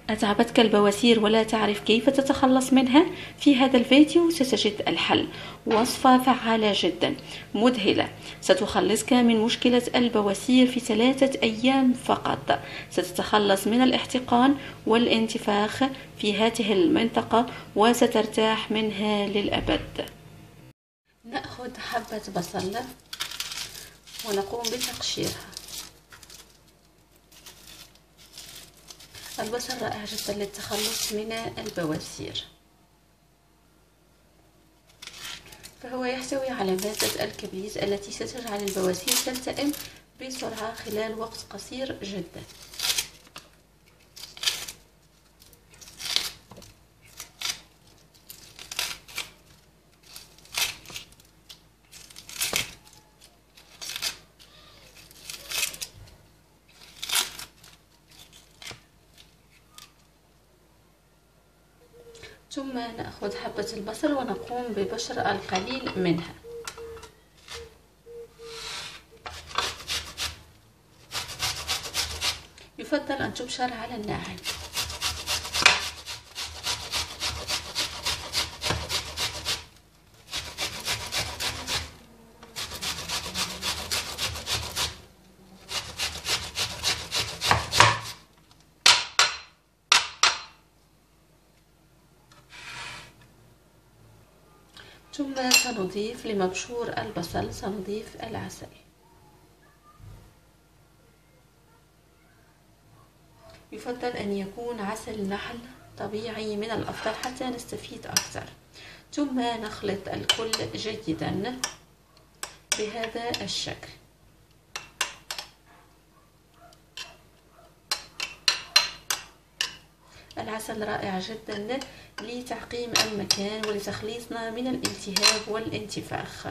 أتعبتك البواسير ولا تعرف كيف تتخلص منها؟ في هذا الفيديو ستجد الحل. وصفة فعالة جدا مذهلة ستخلصك من مشكلة البواسير في 3 أيام فقط. ستتخلص من الاحتقان والانتفاخ في هذه المنطقة وسترتاح منها للأبد. نأخذ حبة بصل ونقوم بتقشيرها. البصل رائع جدا للتخلص من البواسير، فهو يحتوي على مادة الكبريت التي ستجعل البواسير تلتئم بسرعة خلال وقت قصير جدا. ثم نأخذ حبة البصل ونقوم ببشر القليل منها. يفضل أن تبشر على الناعم. ثم سنضيف لمبشور البصل العسل. يفضل أن يكون عسل نحل طبيعي من الأفضل حتى نستفيد أكثر. ثم نخلط الكل جيدا بهذا الشكل. العسل رائع جدا لتعقيم المكان ولتخليصنا من الالتهاب والانتفاخ.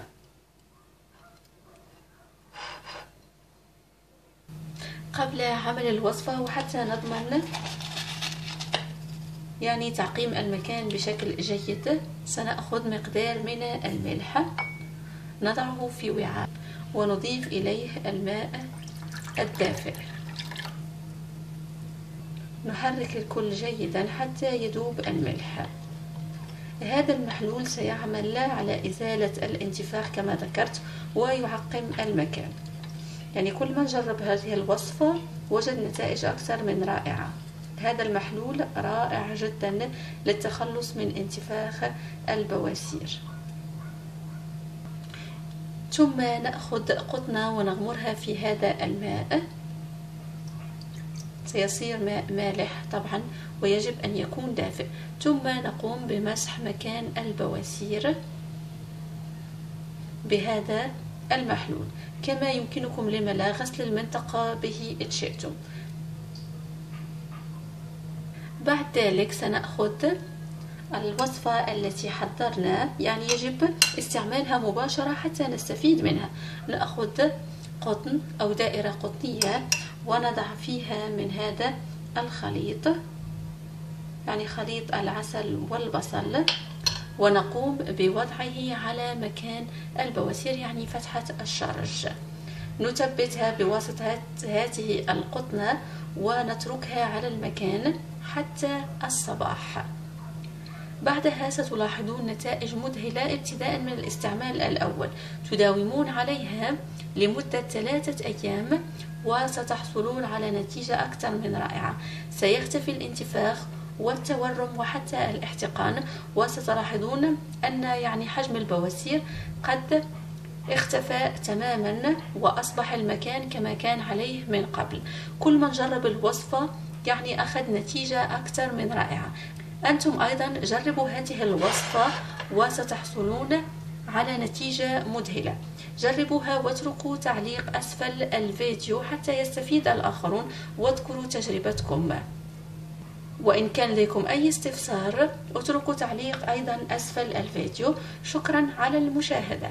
قبل عمل الوصفة وحتى نضمن تعقيم المكان بشكل جيد، سنأخذ مقدار من الملح نضعه في وعاء ونضيف إليه الماء الدافئ. نحرك الكل جيدا حتى يذوب الملح. هذا المحلول سيعمل على إزالة الانتفاخ كما ذكرت ويعقم المكان. كل من جرب هذه الوصفة وجد نتائج أكثر من رائعة. هذا المحلول رائع جدا للتخلص من انتفاخ البواسير. ثم نأخذ قطنة ونغمرها في هذا الماء. سيصير ماء مالح طبعا ويجب أن يكون دافئ. ثم نقوم بمسح مكان البواسير بهذا المحلول، كما يمكنكم للملاء غسل المنطقة به إن شئتم. بعد ذلك سنأخذ الوصفة التي حضرنا، يجب استعمالها مباشرة حتى نستفيد منها. نأخذ قطن أو دائرة قطنية ونضع فيها من هذا الخليط، خليط العسل والبصل، ونقوم بوضعه على مكان البواسير فتحة الشرج. نثبتها بواسطة هذه القطنة ونتركها على المكان حتى الصباح. بعدها ستلاحظون نتائج مذهلة ابتداء من الاستعمال الأول. تداومون عليها لمدة 3 أيام وستحصلون على نتيجة أكثر من رائعة. سيختفي الانتفاخ والتورم وحتى الاحتقان، وستلاحظون أن حجم البواسير قد اختفى تماما وأصبح المكان كما كان عليه من قبل. كل من جرب الوصفة أخذ نتيجة أكثر من رائعة. أنتم أيضا جربوا هذه الوصفة وستحصلون على نتيجة مذهلة. جربوها واتركوا تعليق أسفل الفيديو حتى يستفيد الآخرون، واذكروا تجربتكم. وإن كان لديكم أي استفسار اتركوا تعليق أيضا أسفل الفيديو. شكرا على المشاهدة.